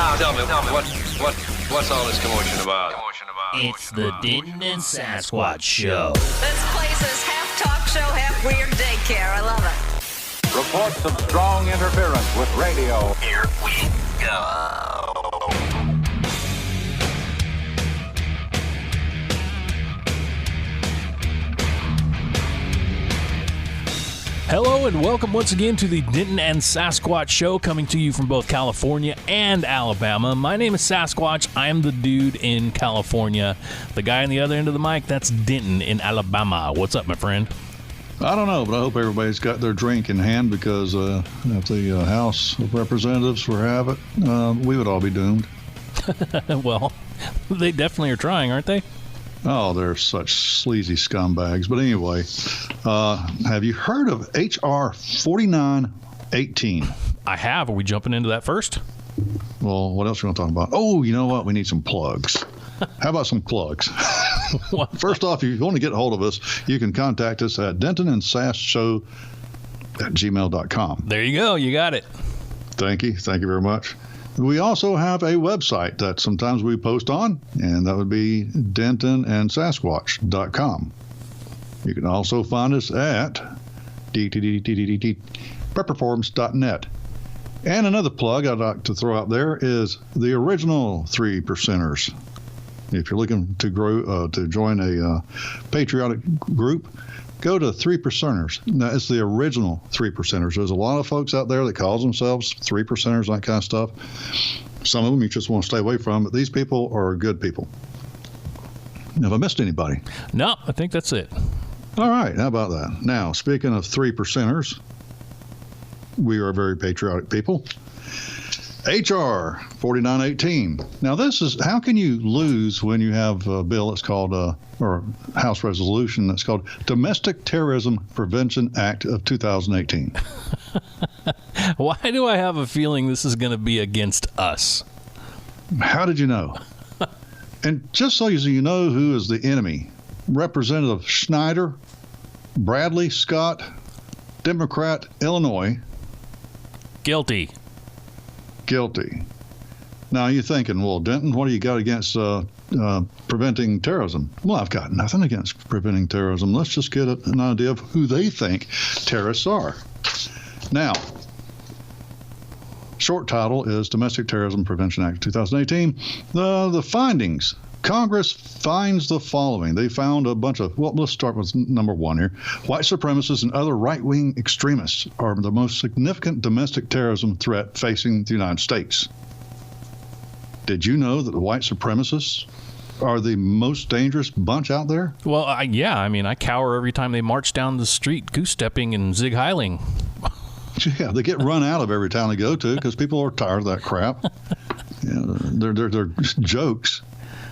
Now tell me what's all this commotion about? It's the Denton and Sasquatch Show. This place is half talk show, half weird daycare. I love it. Reports of strong interference with radio. Here we go. Hello and welcome once again to the Denton and Sasquatch Show, coming to you from both California and Alabama. My name is Sasquatch. I am the dude in California. The guy on the other end of the mic, that's Denton in Alabama. What's up, my friend? I don't know, but I hope everybody's got their drink in hand, because if the House of Representatives were to have it, we would all be doomed. Well, they definitely are trying, aren't they? Oh, they're such sleazy scumbags. But anyway, have you heard of H.R. 4918? I have. Are we jumping into that first? Well, what else are we going to talk about? Oh, you know what? We need some plugs. How about some plugs? First off, if you want to get a hold of us, you can contact us at dentonandsasshow@gmail.com. There you go. You got it. Thank you. Thank you very much. We also have a website that sometimes we post on, and that would be dentonandsasquatch.com. You can also find us at prepperforums.net. And another plug I'd like to throw out there is the original 3 Percenters. If you're looking to grow to join a patriotic group, go to 3 Percenters. Now, it's the original 3 Percenters. There's a lot of folks out there that calls themselves 3 Percenters, that kind of stuff. Some of them you just want to stay away from, but these people are good people. Have I missed anybody? No, I think that's it. All right, how about that? Now, speaking of 3 Percenters, we are very patriotic people. H.R. 4918. Now, this is, how can you lose when you have a bill that's called, or House resolution that's called Domestic Terrorism Prevention Act of 2018? Why do I have a feeling this is going to be against us? How did you know? And just so you know who is the enemy, Representative Schneider, Bradley Scott, Democrat, Illinois. Guilty. Now, you're thinking, well, Denton, what do you got against preventing terrorism? Well, I've got nothing against preventing terrorism. Let's just get an idea of who they think terrorists are. Now, short title is Domestic Terrorism Prevention Act of 2018. The findings. Congress finds the following. They found a bunch of, well, let's start with number 1 here. White supremacists and other right-wing extremists are the most significant domestic terrorism threat facing the United States. Did you know that the white supremacists are the most dangerous bunch out there? Well, yeah. I mean, I cower every time they march down the street, goose-stepping and zig-heiling. Yeah, they get run out of every town they go to because people are tired of that crap. They're jokes.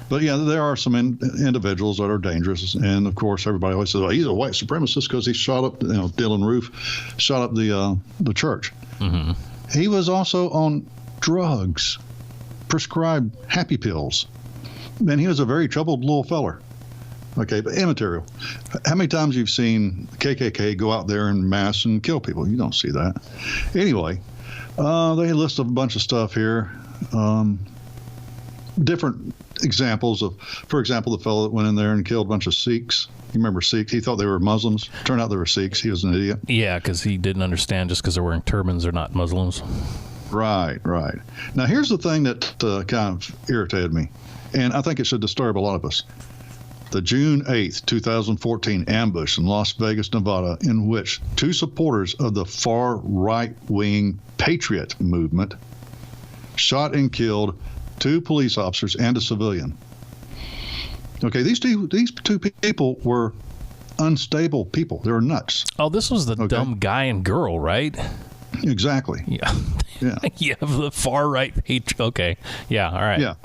But yeah, there are some individuals that are dangerous, and of course, everybody always says, "Well, he's a white supremacist because he shot up, Dylan Roof, shot up the church." Mm-hmm. He was also on drugs, prescribed happy pills, and he was a very troubled little feller. Okay, but immaterial. How many times you've seen KKK go out there in mass and kill people? You don't see that. Anyway, they list a bunch of stuff here. Different examples of, for example, the fellow that went in there and killed a bunch of Sikhs. You remember Sikhs? He thought they were Muslims. Turned out they were Sikhs. He was an idiot. Yeah, because he didn't understand just because they're wearing turbans, they're not Muslims. Right. Now, here's the thing that kind of irritated me, and I think it should disturb a lot of us. The June 8th, 2014 ambush in Las Vegas, Nevada, in which 2 supporters of the far right-wing Patriot movement shot and killed 2 police officers and a civilian. Okay, these two people were unstable people. They were nuts. Oh, this was the dumb guy and girl, right? Exactly. Yeah. You have the far right page. Okay. Yeah. All right. Yeah.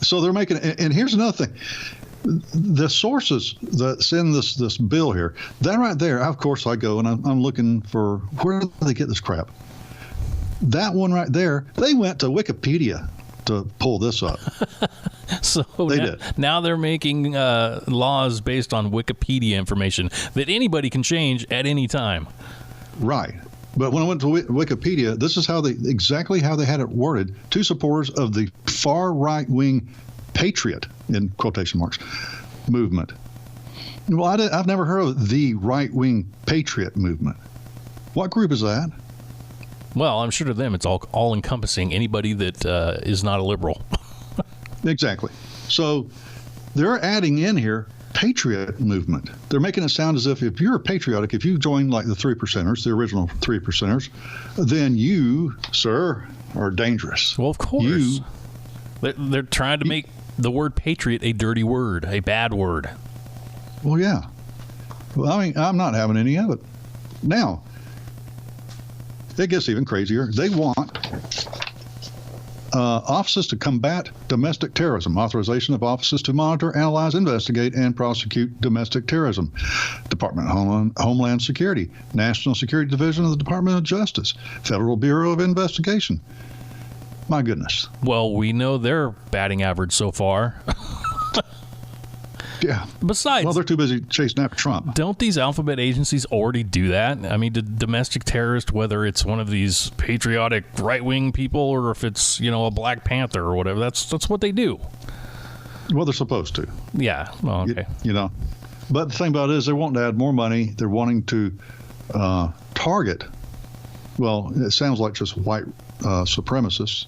So they're making, and here's another thing. The sources that send this bill here, that right there, of course, I go and I'm looking for, where do they get this crap? That one right there, they went to Wikipedia to pull this up. So did. Now they're making laws based on Wikipedia information that anybody can change at any time. Right. But when I went to Wikipedia, this is exactly how they had it worded to supporters of the far right-wing patriot, in quotation marks, movement. Well, I've never heard of the right-wing patriot movement. What group is that? Well, I'm sure to them it's all encompassing anybody that is not a liberal. Exactly. So they're adding in here patriot movement. They're making it sound as if you're patriotic, if you join like the 3%ers, the original 3%ers, then you, sir, are dangerous. Well, of course. They're trying to make the word patriot a dirty word, a bad word. Well, yeah. Well, I mean, I'm not having any of it. Now, it gets even crazier. They want offices to combat domestic terrorism, authorization of offices to monitor, analyze, investigate, and prosecute domestic terrorism. Department of Homeland Security, National Security Division of the Department of Justice, Federal Bureau of Investigation. My goodness. Well, we know their batting average so far. Yeah. Besides, well, they're too busy chasing after Trump. Don't these alphabet agencies already do that? I mean, the domestic terrorist, whether it's one of these patriotic right-wing people or if it's, a Black Panther or whatever, that's what they do. Well, they're supposed to. Yeah. Well, okay. But the thing about it is they're wanting to add more money. They're wanting to target, well, it sounds like just white supremacists.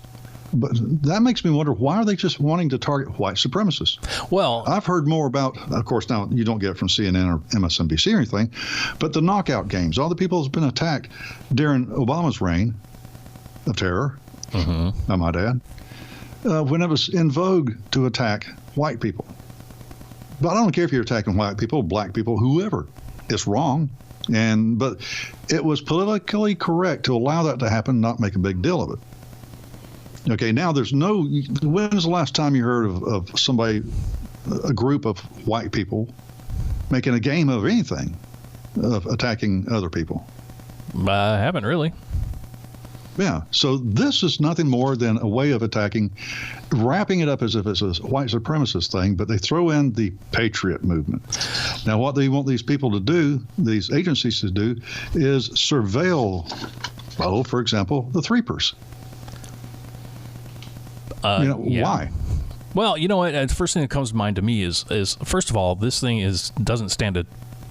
But that makes me wonder, why are they just wanting to target white supremacists? Well, I've heard more about, of course, now you don't get it from CNN or MSNBC or anything, but the knockout games, all the people who've been attacked during Obama's reign of terror, I might add, when it was in vogue to attack white people. But I don't care if you're attacking white people, black people, whoever. It's wrong. But it was politically correct to allow that to happen, not make a big deal of it. Okay, now there's when was the last time you heard of somebody, a group of white people, making a game of anything, of attacking other people? I haven't really. Yeah, so this is nothing more than a way of attacking, wrapping it up as if it's a white supremacist thing, but they throw in the patriot movement. Now, what they want these people to do, these agencies to do, is surveil, for example, the threepers. Yeah. Why? Well, you know what? The first thing that comes to mind to me is first of all, this thing doesn't stand a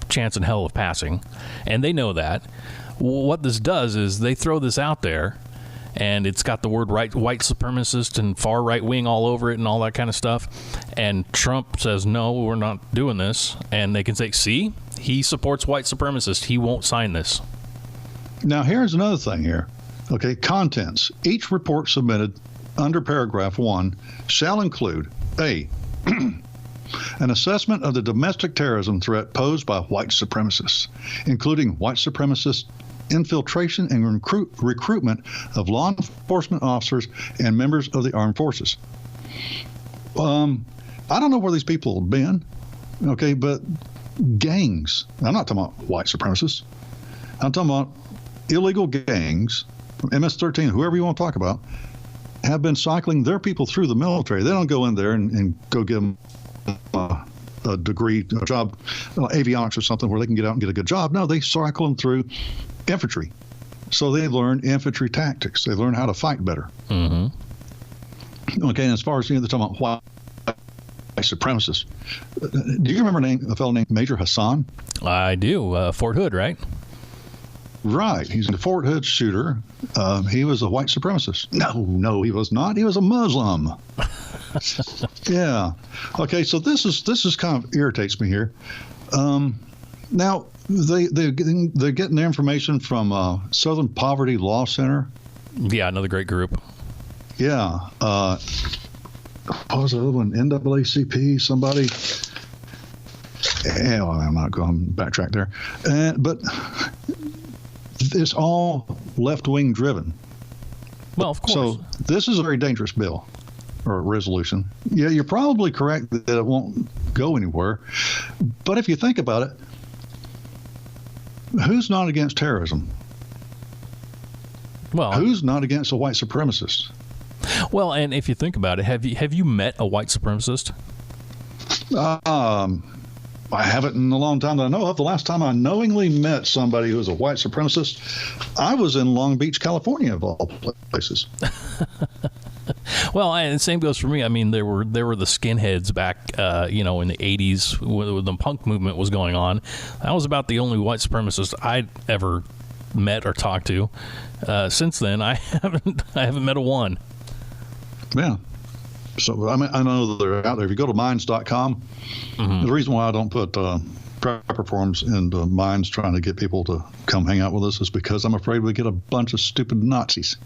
chance in hell of passing, and they know that. What this does is they throw this out there, and it's got the word white supremacist and far right wing all over it and all that kind of stuff. And Trump says, no, we're not doing this. And they can say, see, he supports white supremacists. He won't sign this. Now, here's another thing here. Okay, contents. Each report submitted under paragraph 1 shall include A, an assessment of the domestic terrorism threat posed by white supremacists, including white supremacist infiltration and recruitment of law enforcement officers and members of the armed forces. I don't know where these people have been, okay, but gangs, I'm not talking about white supremacists, I'm talking about illegal gangs from MS-13, whoever you want to talk about, have been cycling their people through the military. They don't go in there and go give them a degree, a job, avionics or something where they can get out and get a good job. No, they cycle them through infantry. So they learn infantry tactics. They learn how to fight better. Mm-hmm. Okay, and as far as they're talking about white supremacists, do you remember a fellow named Major Hassan? I do. Fort Hood, right? Right. He's a Fort Hood shooter. He was a white supremacist. No, he was not. He was a Muslim. Yeah. Okay. So this is kind of irritates me here. Now they're getting their information from Southern Poverty Law Center. Yeah, another great group. Yeah. What was the other one? NAACP. Somebody. Yeah, well, I'm not going to backtrack there. But it's all left-wing driven. Well, of course. So this is a very dangerous bill or resolution. Yeah, you're probably correct that it won't go anywhere. But if you think about it, who's not against terrorism? Well, who's not against a white supremacist? Well, and if you think about it, have you met a white supremacist? I haven't in a long time that I know of. The last time I knowingly met somebody who was a white supremacist, I was in Long Beach, California, of all places. Well, and same goes for me. I mean, there were the skinheads back, in the 80s when the punk movement was going on. That was about the only white supremacist I'd ever met or talked to. Since then, I haven't met a one. Yeah. So I know that they're out there. If you go to minds.com, the reason why I don't put prepper forums into Minds trying to get people to come hang out with us is because I'm afraid we get a bunch of stupid Nazis.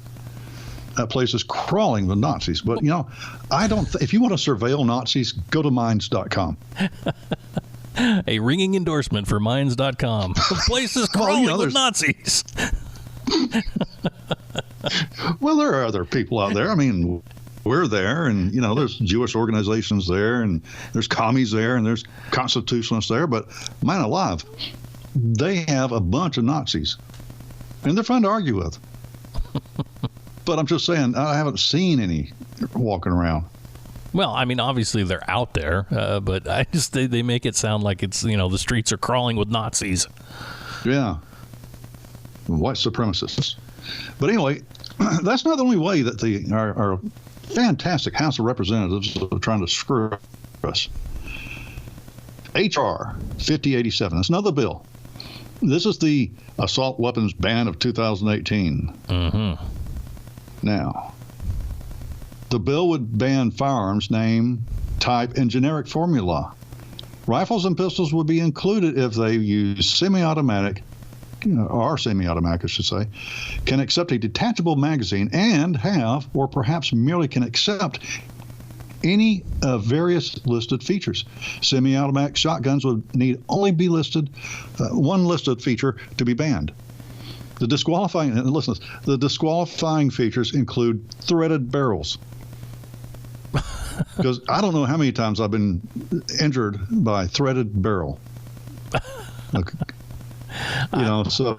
That place is crawling with Nazis. But, I don't. If you want to surveil Nazis, go to minds.com. A ringing endorsement for minds.com. The place is crawling with Nazis. Well, there are other people out there. I mean, we're there, and, there's Jewish organizations there, and there's commies there, and there's constitutionalists there. But, man alive, they have a bunch of Nazis. And they're fun to argue with. But I'm just saying, I haven't seen any walking around. Well, I mean, obviously they're out there, but they make it sound like it's, the streets are crawling with Nazis. Yeah. White supremacists. But anyway, that's not the only way that our fantastic House of Representatives are trying to screw us. H.R. 5087. That's another bill. This is the assault weapons ban of 2018. Mm-hmm. Now, the bill would ban firearms, name, type, and generic formula. Rifles and pistols would be included if they use semi-automatic, or semi-automatic, I should say, can accept a detachable magazine and have, or perhaps merely can accept, any of various listed features. Semi-automatic shotguns would need only be listed, one listed feature to be banned. The disqualifying features include threaded barrels. Because I don't know how many times I've been injured by threaded barrel. So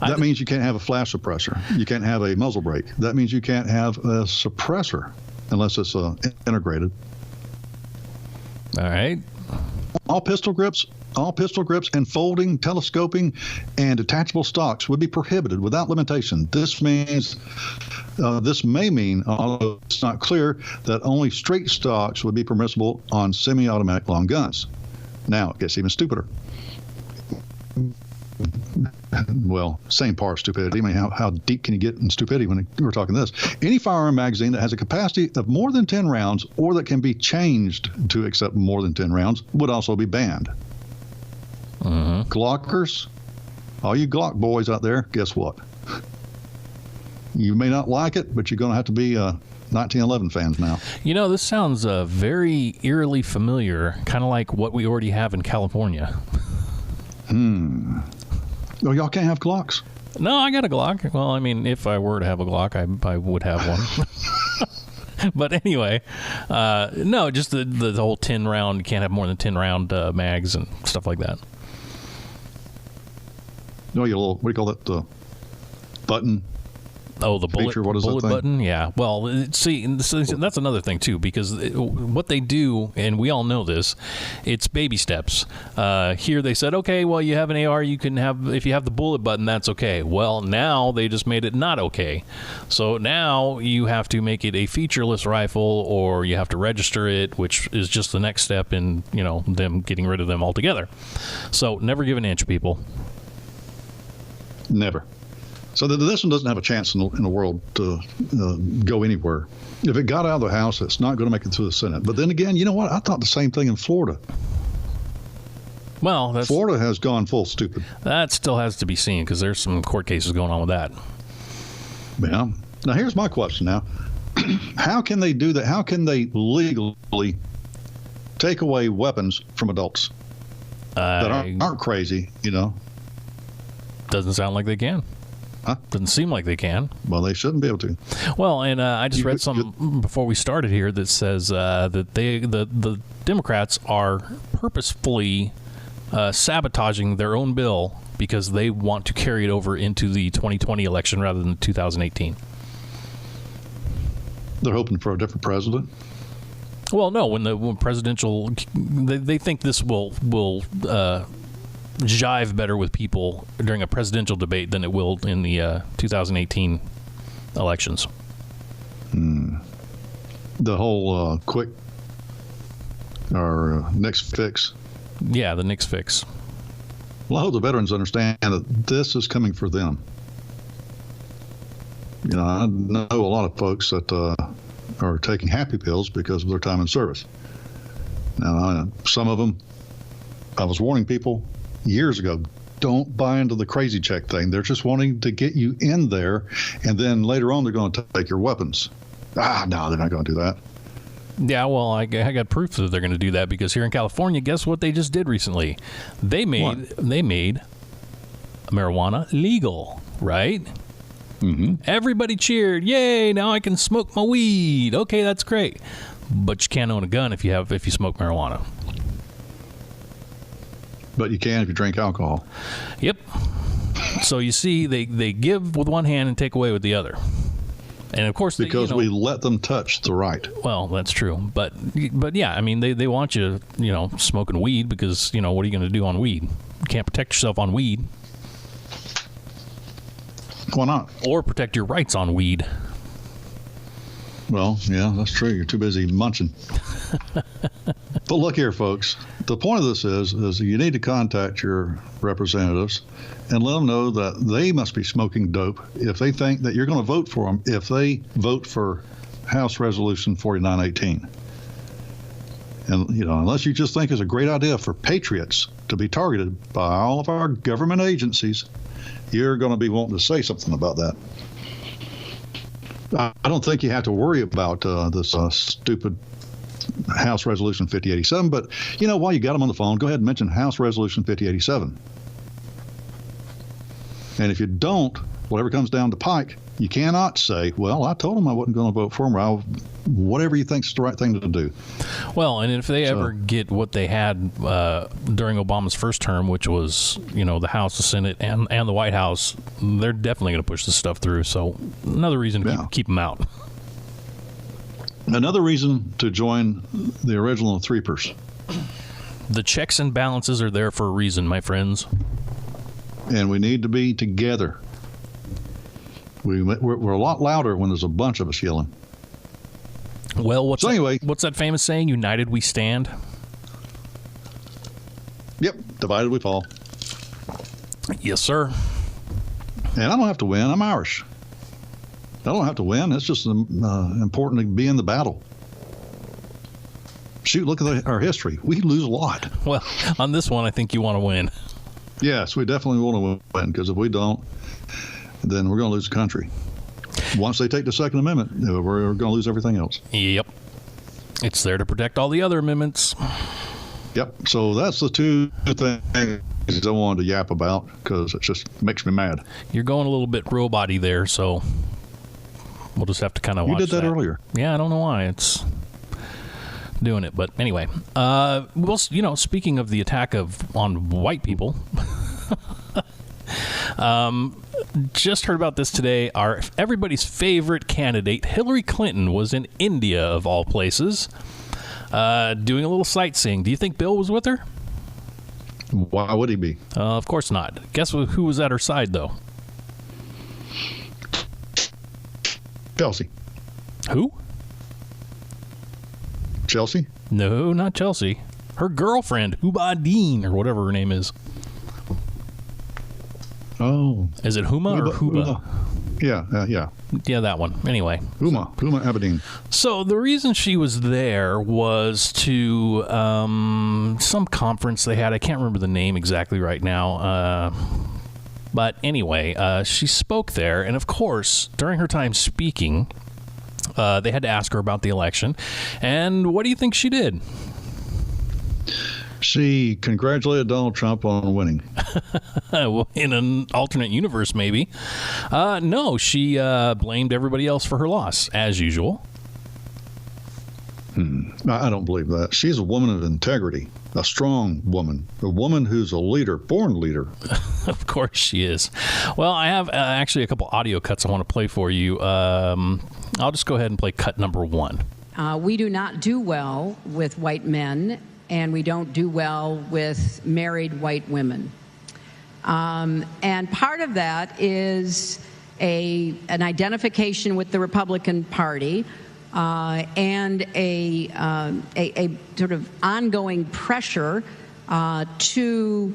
that means you can't have a flash suppressor. You can't have a muzzle brake. That means you can't have a suppressor unless it's integrated. All right. All pistol grips and folding, telescoping, and detachable stocks would be prohibited without limitation. This may mean, although it's not clear, that only straight stocks would be permissible on semi-automatic long guns. Now, it gets even stupider. Well, same part of stupidity. I mean, how deep can you get in stupidity when we're talking this? Any firearm magazine that has a capacity of more than 10 rounds or that can be changed to accept more than 10 rounds would also be banned. Glockers, all you Glock boys out there, guess what? You may not like it, but you're going to have to be 1911 fans now. This sounds very eerily familiar, kind of like what we already have in California. Oh, y'all can't have Glocks? No, I got a Glock. Well, I mean, if I were to have a Glock, I would have one. But anyway, no, just the whole 10-round, you can't have more than 10-round mags and stuff like that. No, your little, what do you call that, button? Oh, the bullet, feature, what is bullet that thing? button? Yeah. Well, see, that's another thing, too, because what they do, and we all know this, it's baby steps. Here they said, okay, well, you have an AR, you can have, if you have the bullet button, that's okay. Well, now they just made it not okay. So now you have to make it a featureless rifle, or you have to register it, which is just the next step in, them getting rid of them altogether. So never give an inch, people. Never. So this one doesn't have a chance in the world to go anywhere. If it got out of the House, it's not going to make it through the Senate. But then again, you know what? I thought the same thing in Florida. Well, Florida has gone full stupid. That still has to be seen because there's some court cases going on with that. Yeah. Now, here's my question now. How can they do that? How can they legally take away weapons from adults that aren't crazy, Doesn't sound like they can. Huh? Doesn't seem like they can. Well, they shouldn't be able to. Well, and I just read something before we started here that says that the Democrats are purposefully sabotaging their own bill because they want to carry it over into the 2020 election rather than 2018. They're hoping for a different president. Well, no, when presidential, they think this will jive better with people during a presidential debate than it will in the 2018 elections. The whole quick or next fix. Yeah, the Nix fix. Well, I hope the veterans understand that this is coming for them. You know, I know a lot of folks that are taking happy pills because of their time in service. Now, some of them, I was warning people years ago, don't buy into the crazy check thing. They're just wanting to get you in there, and then later on they're going to take your weapons. No, they're not going to do that. Yeah, well, I got proof that they're going to do that because here in California, guess what they just did recently? They made marijuana legal, right? Mm-hmm. Everybody cheered. Yay, now I can smoke my weed. Okay, that's great. But you can't own a gun if you smoke marijuana. But you can if you drink alcohol. Yep. So you see, they give with one hand and take away with the other. And of course, because we let them touch the right. Well, that's true, but yeah, I mean, they want you, smoking weed because what are you going to do on weed? You can't protect yourself on weed. Why not? Or protect your rights on weed. Well, yeah, that's true. You're too busy munching. But look here, folks. The point of this is you need to contact your representatives and let them know that they must be smoking dope if they think that you're going to vote for them if they vote for House Resolution 4918. And, unless you just think it's a great idea for patriots to be targeted by all of our government agencies, you're going to be wanting to say something about that. I don't think you have to worry about this stupid House Resolution 5087, but, while you got them on the phone, go ahead and mention House Resolution 5087. And if you don't, whatever comes down the pike, you cannot say, well, I told him I wasn't going to vote for him, or whatever you think's the right thing to do. Well, and if they ever get what they had during Obama's first term, which was, the House, the Senate, and the White House, they're definitely going to push this stuff through. So another reason to keep them out. Another reason to join the original Threepers. The checks and balances are there for a reason, my friends. And we need to be together. We're a lot louder when there's a bunch of us yelling. Well, what's that famous saying? United we stand. Yep, divided we fall. Yes, sir. And I don't have to win. I'm Irish. I don't have to win. It's just important to be in the battle. Shoot, look at our history. We lose a lot. Well, on this one, I think you want to win. Yes, we definitely want to win, because if we don't, then we're going to lose the country. Once they take the Second Amendment, we're going to lose everything else. Yep. It's there to protect all the other amendments. Yep. So that's the two things I wanted to yap about, because it just makes me mad. You're going a little bit robot-y there, so we'll just have to kind of watch that. You did that earlier. Yeah, I don't know why it's doing it, but anyway. Well, speaking of the attack on white people, just heard about this today. Everybody's favorite candidate, Hillary Clinton, was in India, of all places, doing a little sightseeing. Do you think Bill was with her? Why would he be? Of course not. Guess who was at her side, though? Chelsea. Who? Chelsea? No, not Chelsea. Her girlfriend, Huma Dean, or whatever her name is. Oh. Is it Huma or Huba? Yeah. Yeah, that one. Anyway. Huma Abedin. So the reason she was there was to some conference they had. I can't remember the name exactly right now. But anyway, she spoke there. And, of course, during her time speaking, they had to ask her about the election. And what do you think she did? She congratulated Donald Trump on winning. In an alternate universe, maybe. No, she blamed everybody else for her loss, as usual. I don't believe that. She's a woman of integrity, a strong woman, a woman who's a leader, born leader. Of course she is. Well, I have actually a couple audio cuts I want to play for you. I'll just go ahead and play cut number 1. We do not do well with white men, and we don't do well with married white women. And part of that is an identification with the Republican Party and a sort of ongoing pressure to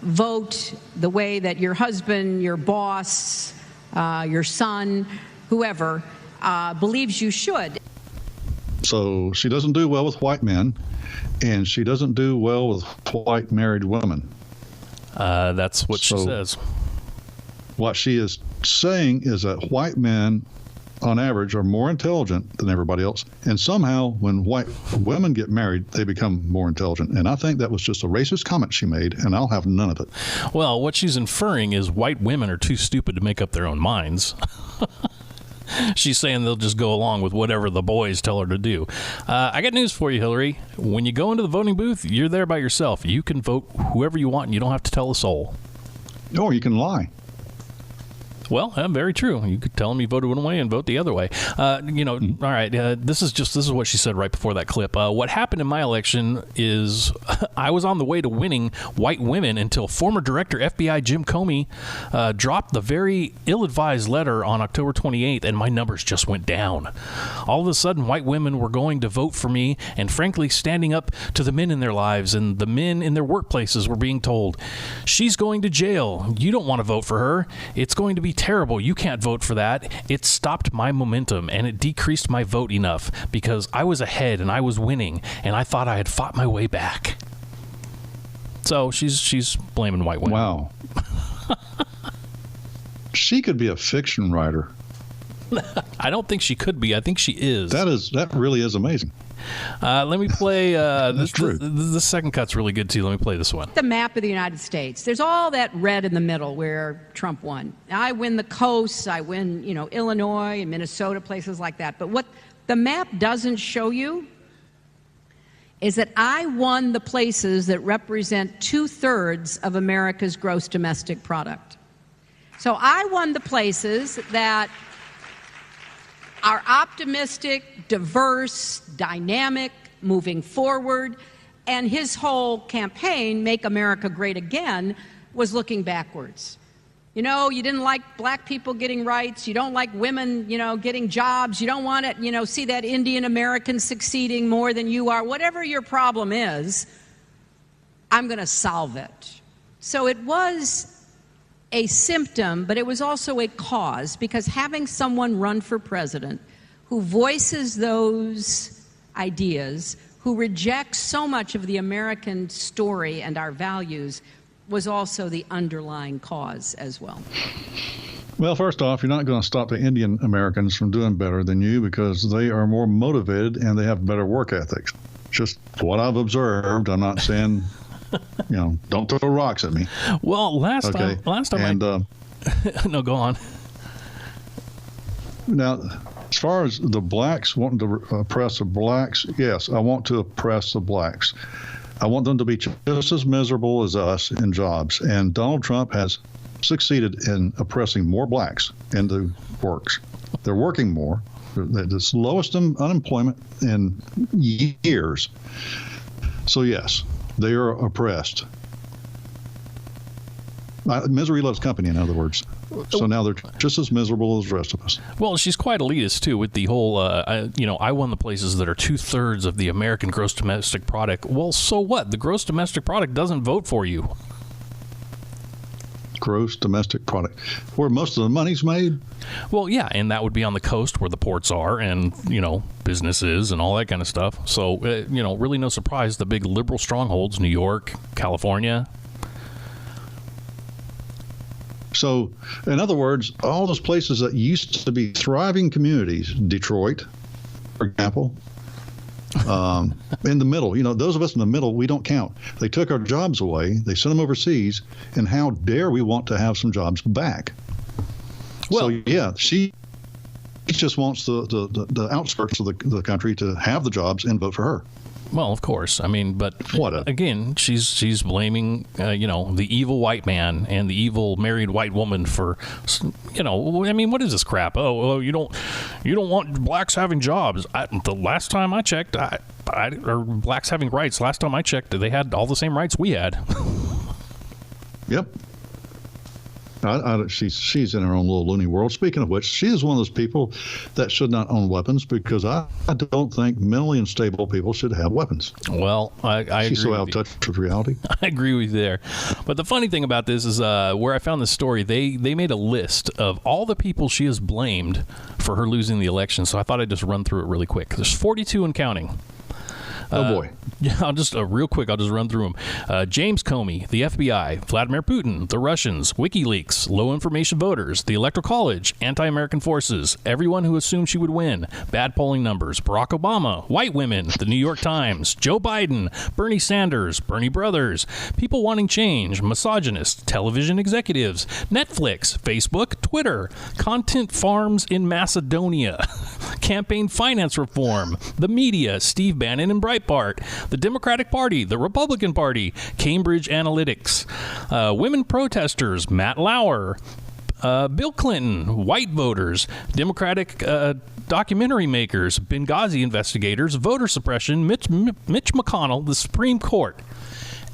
vote the way that your husband, your boss, your son, whoever, believes you should. So she doesn't do well with white men, and she doesn't do well with white married women. That's what she says. What she is saying is that white men, on average, are more intelligent than everybody else. And somehow, when white women get married, they become more intelligent. And I think that was just a racist comment she made, and I'll have none of it. Well, what she's inferring is white women are too stupid to make up their own minds. She's saying they'll just go along with whatever the boys tell her to do. I got news for you, Hillary. When you go into the voting booth, you're there by yourself. You can vote whoever you want, and you don't have to tell a soul. Or you can lie. Well, very true. You could tell them you voted one way and vote the other way. All right. This is what she said right before that clip. What happened in my election is I was on the way to winning white women until former Director FBI Jim Comey dropped the very ill-advised letter on October 28th, and my numbers just went down. All of a sudden, white women were going to vote for me, and frankly, standing up to the men in their lives, and the men in their workplaces were being told, "She's going to jail. You don't want to vote for her. It's going to be terrible. You can't vote for that." It stopped my momentum, and it decreased my vote enough because I was ahead and I was winning, and I thought I had fought my way back. So she's blaming white women. Wow. She could be a fiction writer. I don't think she could be. I think she is. That really is amazing. Let me play. That's true. The second cut's really good too. Let me play this one. The map of the United States. There's all that red in the middle where Trump won. I win the coasts. I win, Illinois and Minnesota, places like that. But what the map doesn't show you is that I won the places that represent 2/3 of America's gross domestic product. So I won the places that are optimistic, diverse, dynamic, moving forward, and his whole campaign, Make America Great Again, was looking backwards. You didn't like black people getting rights, you don't like women, getting jobs, you don't want to, see that Indian American succeeding more than you are. Whatever your problem is, I'm going to solve it. So it was a symptom, but it was also a cause, because having someone run for president who voices those ideas, who rejects so much of the American story and our values, was also the underlying cause as well. Well, first off, you're not going to stop the Indian Americans from doing better than you because they are more motivated and they have better work ethics. Just what I've observed. I'm not saying... don't throw rocks at me. Well, last time, no, go on. Now, as far as the blacks wanting to oppress the blacks, yes, I want to oppress the blacks. I want them to be just as miserable as us in jobs. And Donald Trump has succeeded in oppressing more blacks into works. They're working more. They're the lowest unemployment in years. So, yes. They are oppressed. Misery loves company, in other words. So now they're just as miserable as the rest of us. Well, she's quite elitist, too, with the whole, I won the places that are 2/3 of the American gross domestic product. Well, so what? The gross domestic product doesn't vote for you. Gross domestic product, where most of the money's made. Well, yeah, and that would be on the coast where the ports are and, businesses and all that kind of stuff. So, really no surprise, the big liberal strongholds, New York, California. So, in other words, all those places that used to be thriving communities, Detroit, for example, in the middle, those of us in the middle, we don't count. They took our jobs away. They sent them overseas. And how dare we want to have some jobs back? Well, so, yeah, she just wants the outskirts of the country to have the jobs and vote for her. Well, of course. I mean, but again, she's blaming, the evil white man and the evil married white woman for, I mean, what is this crap? Oh, well, you don't want blacks having jobs. The last time I checked, or blacks having rights. Last time I checked, they had all the same rights we had. Yep. She's in her own little loony world. Speaking of which, she is one of those people that should not own weapons, because I don't think mentally unstable people should have weapons. Well, I she's agree so out of touch with reality. I agree with you there. But the funny thing about this is where I found this story, they made a list of all the people she has blamed for her losing the election. So I thought I'd just run through it really quick. There's 42 and counting. Oh, boy. Yeah, I'll just real quick. I'll just run through them. James Comey, the FBI, Vladimir Putin, the Russians, WikiLeaks, low information voters, the Electoral College, anti-American forces, everyone who assumed she would win, bad polling numbers, Barack Obama, white women, the New York Times, Joe Biden, Bernie Sanders, Bernie Brothers, people wanting change, misogynists, television executives, Netflix, Facebook, Twitter, content farms in Macedonia, campaign finance reform, the media, Steve Bannon and Breitbart, the Democratic Party, the Republican Party, Cambridge Analytics, women protesters, Matt Lauer, Bill Clinton, white voters, Democratic documentary makers, Benghazi investigators, voter suppression, Mitch McConnell, the Supreme Court.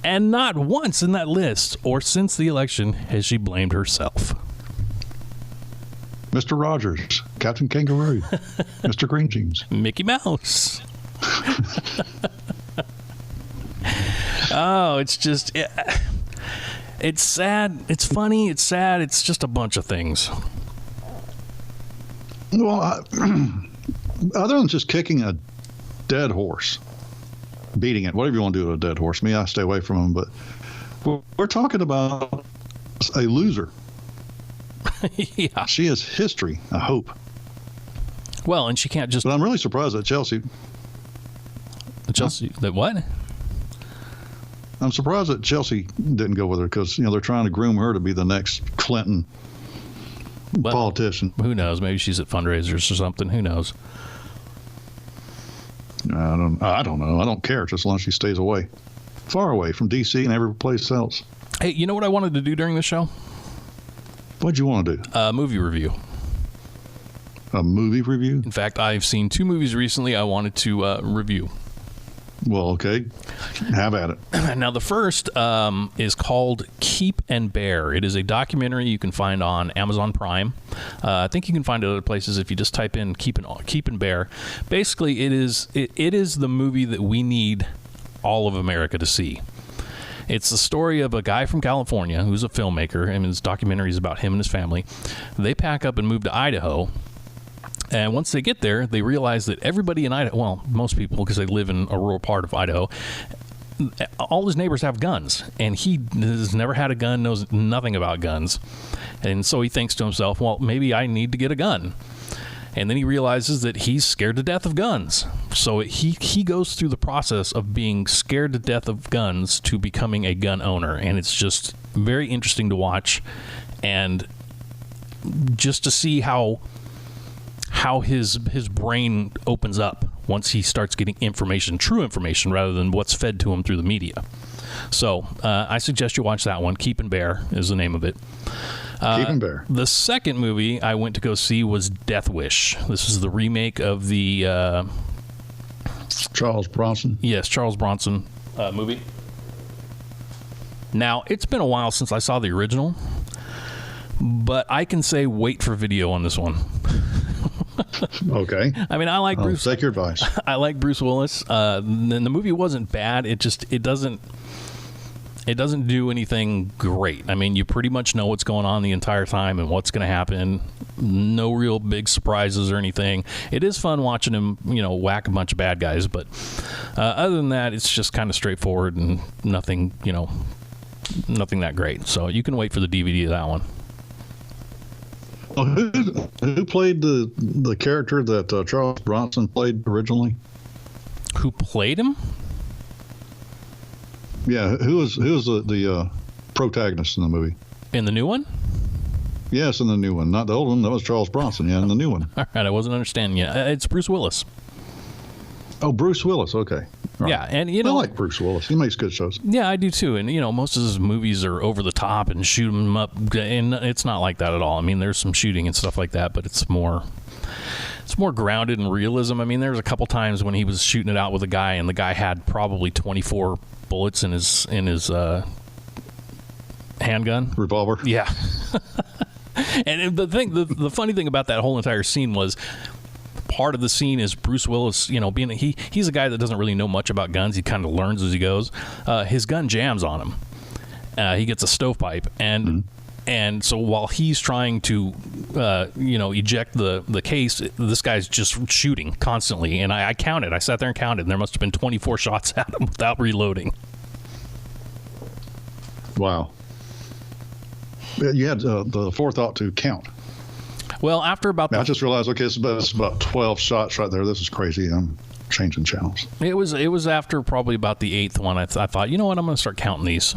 And not once in that list or since the election has she blamed herself. Mr. Rogers, Captain Kangaroo, Mr. Green Jeans, Mickey Mouse. Oh, it's just, it's sad. It's funny. It's sad. It's just a bunch of things. Well, other than just kicking a dead horse, beating it, whatever you want to do to a dead horse. Me, I stay away from them. But we're talking about a loser. Yeah. She is history, I hope. Well, and she can't just... But I'm really surprised that Chelsea... That what? I'm surprised that Chelsea didn't go with her, because they're trying to groom her to be the next Clinton politician. Who knows? Maybe she's at fundraisers or something. Who knows? I don't know. I don't care, just as long as she stays away, far away from D.C. and every place else. Hey, you know what I wanted to do during the show? What'd you want to do? Movie review. A movie review? In fact, I've seen 2 movies recently I wanted to review. Well, okay. Have at it. Now, the first is called Keep and Bear. It is a documentary you can find on Amazon Prime. I think you can find it other places if you just type in Keep and Bear. Basically, it is the movie that we need all of America to see. It's the story of a guy from California who's a filmmaker, and his documentary is about him and his family. They pack up and move to Idaho. And once they get there, they realize that everybody in Idaho, well, most people, because they live in a rural part of Idaho, all his neighbors have guns. And he has never had a gun, knows nothing about guns. And so he thinks to himself, well, maybe I need to get a gun. And then he realizes that he's scared to death of guns. So he goes through the process of being scared to death of guns to becoming a gun owner. And it's just very interesting to watch. And just to see how his brain opens up once he starts getting information, true information, rather than what's fed to him through the media. So I suggest you watch that one. Keep and Bear is the name of it. Keep and Bear. The second movie I went to go see was Death Wish. This is the remake of the... Charles Bronson? Yes, Charles Bronson movie. Now, it's been a while since I saw the original, but I can say wait for video on this one. Okay. I mean, I like Bruce. Take your advice. I like Bruce Willis. And the movie wasn't bad. It doesn't do anything great. I mean, you pretty much know what's going on the entire time and what's going to happen. No real big surprises or anything. It is fun watching him, whack a bunch of bad guys. But other than that, it's just kind of straightforward and nothing that great. So you can wait for the DVD of that one. Well, who played the character that Charles Bronson played originally? Who played him? Yeah, who was the protagonist in the movie? In the new one? Yes, in the new one. Not the old one. That was Charles Bronson, yeah, in the new one. All right, I wasn't understanding yet. It's Bruce Willis. Oh, Bruce Willis, okay. Right. Yeah, and I like Bruce Willis. He makes good shows. Yeah, I do too. And most of his movies are over the top and shoot him up, and it's not like that at all. I mean, there's some shooting and stuff like that, but it's more grounded in realism. I mean, there's a couple times when he was shooting it out with a guy, and the guy had probably 24 bullets in his handgun Revolver. Yeah. And the funny thing about that whole entire scene was, part of the scene is Bruce Willis, being he's a guy that doesn't really know much about guns. He kind of learns as he goes. His gun jams on him. He gets a stovepipe, and so while he's trying to eject the case, this guy's just shooting constantly. And I counted. I sat there and counted, and there must have been 24 shots at him without reloading. Wow. You had the forethought to count. Well, after about I just realized, okay, it's about 12 shots right there. This is crazy. I'm changing channels. It was after probably about the 8th one. I thought, you know what, I'm going to start counting these.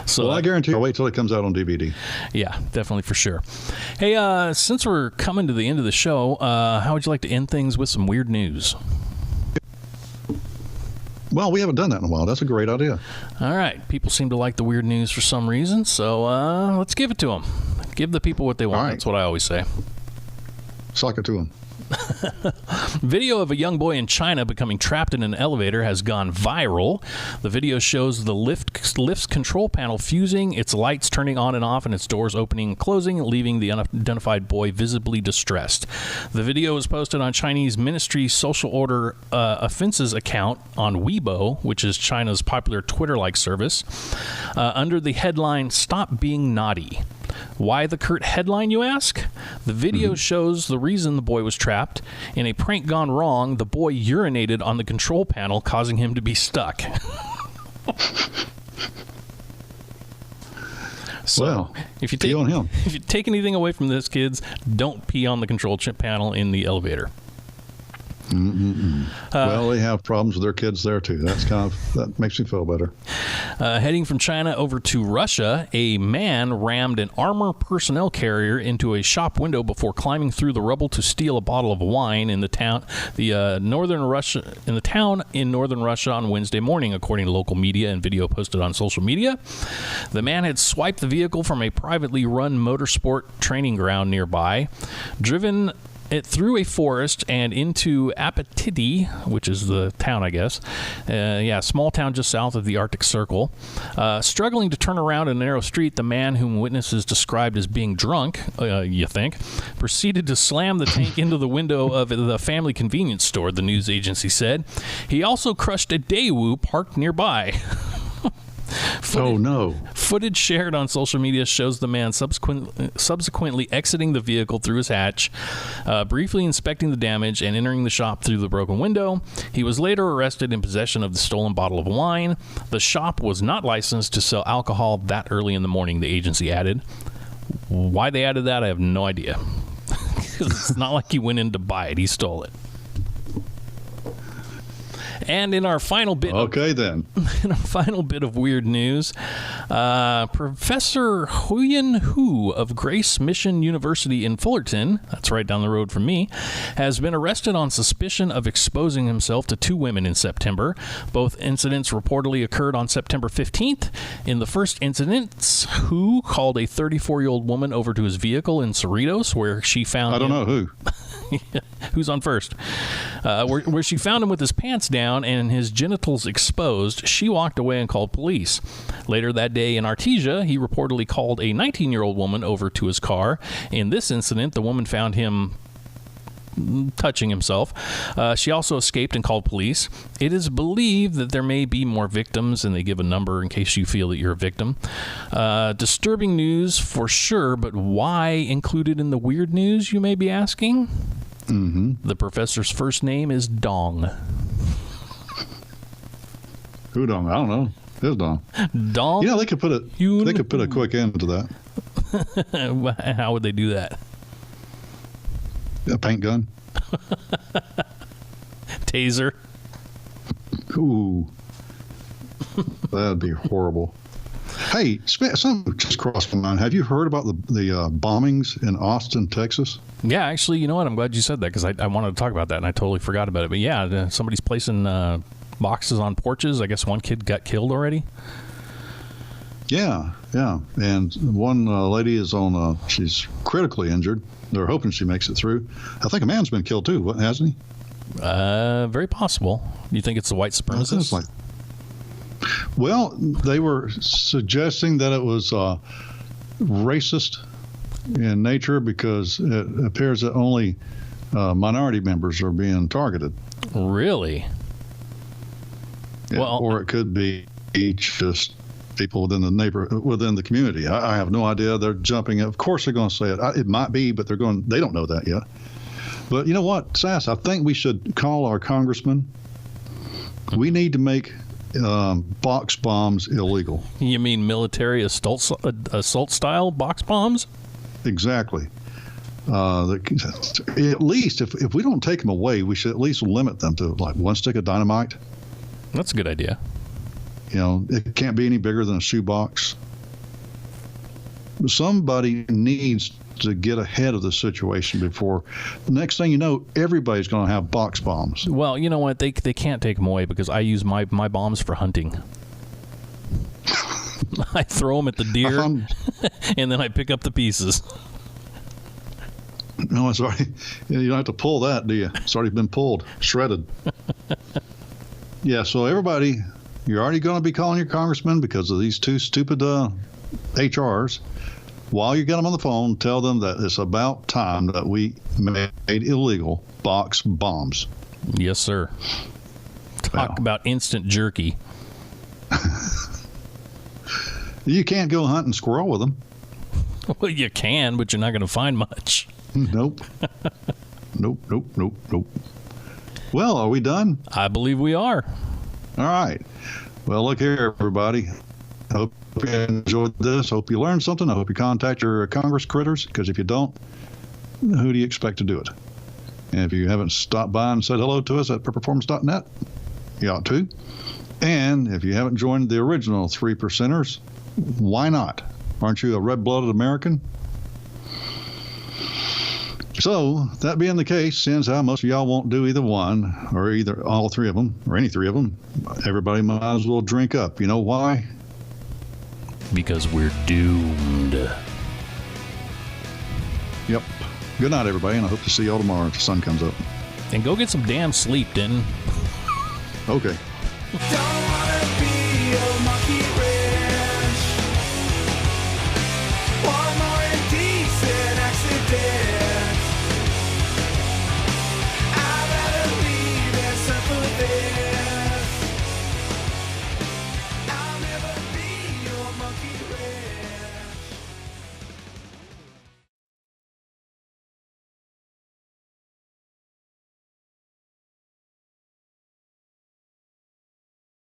So, well, I guarantee I'll wait till it comes out on DVD. Yeah, definitely, for sure. Hey, since we're coming to the end of the show, how would you like to end things with some weird news? Well, we haven't done that in a while. That's a great idea. All right. People seem to like the weird news for some reason, so let's give it to them. Give the people what they want. Right. That's what I always say. Sock it to them. Video of a young boy in China becoming trapped in an elevator has gone viral. The video shows the lift's control panel fusing, its lights turning on and off, and its doors opening and closing, leaving the unidentified boy visibly distressed. The video was posted on Chinese Ministry Social Order Offenses account on Weibo, which is China's popular Twitter-like service, under the headline, "Stop Being Naughty." Why the curt headline, you ask? The video shows the reason the boy was trapped. In a prank gone wrong, the boy urinated on the control panel, causing him to be stuck. So, well, if you take anything away from this, kids, don't pee on the control panel in the elevator. Well, they have problems with their kids there too. That makes me feel better. Heading from China over to Russia, a man rammed an armor personnel carrier into a shop window before climbing through the rubble to steal a bottle of wine in the town in northern Russia on Wednesday morning, according to local media and video posted on social media. The man had swiped the vehicle from a privately run motorsport training ground nearby, driven it through a forest and into Apatity, which is the town, I guess. Small town just south of the Arctic Circle. Struggling to turn around in a narrow street, the man, whom witnesses described as being drunk, you think, proceeded to slam the tank into the window of the family convenience store, the news agency said. He also crushed a Daewoo parked nearby. Footage shared on social media shows the man subsequently exiting the vehicle through his hatch, briefly inspecting the damage, and entering the shop through the broken window. He was later arrested in possession of the stolen bottle of wine. The shop was not licensed to sell alcohol that early in the morning, the agency added. Why they added that, I have no idea. It's not like he went in to buy it. He stole it. And in our final bit, in our final bit of weird news, Professor Huyen Hu of Grace Mission University in Fullerton, that's right down the road from me, has been arrested on suspicion of exposing himself to two women in September. Both incidents reportedly occurred on September 15th. In the first incident, Hu called a 34-year-old woman over to his vehicle in Cerritos, where she found I don't know who. Who's on first? Where she found him with his pants down and his genitals exposed. She walked away and called police. Later that day in Artesia, he reportedly called a 19-year-old woman over to his car. In this incident, the woman found him touching himself. She also escaped and called police. It is believed that there may be more victims, and they give a number in case you feel that you're a victim. Disturbing news for sure, but why included in the weird news, you may be asking? The professor's first name is Dong. Who Dong? I don't know. His Dong. Dong? They could put a quick end to that. How would they do that? A paint gun. Taser. Ooh. That'd be horrible. Hey, something just crossed my mind. Have you heard about the bombings in Austin, Texas? Yeah, actually, you know what? I'm glad you said that because I wanted to talk about that and I totally forgot about it. But yeah, somebody's placing boxes on porches. I guess one kid got killed already. Yeah. And one lady is she's critically injured. They're hoping she makes it through. I think a man's been killed too, hasn't he? Very possible. You think it's the white supremacists? Well, they were suggesting that it was racist in nature because it appears that only minority members are being targeted. Really? Yeah, Well, or it could be just people within the community. I have no idea. They're jumping. Of course, they're going to say it. It might be, but they don't know that yet. But you know what, Sass? I think we should call our congressman. We need to make box bombs illegal. You mean military assault style box bombs? Exactly. At least if we don't take them away, we should at least limit them to like one stick of dynamite. That's a good idea. It can't be any bigger than a shoebox. Somebody needs to get ahead of the situation before the next thing you know, everybody's going to have box bombs. Well, you know what? They can't take them away because I use my bombs for hunting. I throw them at the deer, and then I pick up the pieces. No, it's already. You don't have to pull that, do you? It's already been pulled, shredded. Yeah. So everybody, you're already going to be calling your congressman because of these two stupid HRs. While you get them on the phone, tell them that it's about time that we made illegal box bombs. Yes, sir. Talk about instant jerky. You can't go hunting squirrel with them. Well, you can, but you're not going to find much. Nope. Nope. Well, are we done? I believe we are. All right. Well, look here, everybody. Hope you enjoyed this. Hope you learned something. I hope you contact your Congress critters, because if you don't, who do you expect to do it? And if you haven't stopped by and said hello to us at performance.net, you ought to. And if you haven't joined the original 3%ers, why not? Aren't you a red-blooded American? So, that being the case, since how most of y'all won't do either one, or either all three of them, or any three of them, everybody might as well drink up. You know why? Because we're doomed. Yep. Good night, everybody, and I hope to see y'all tomorrow if the sun comes up. And go get some damn sleep, Denton. Okay. Don't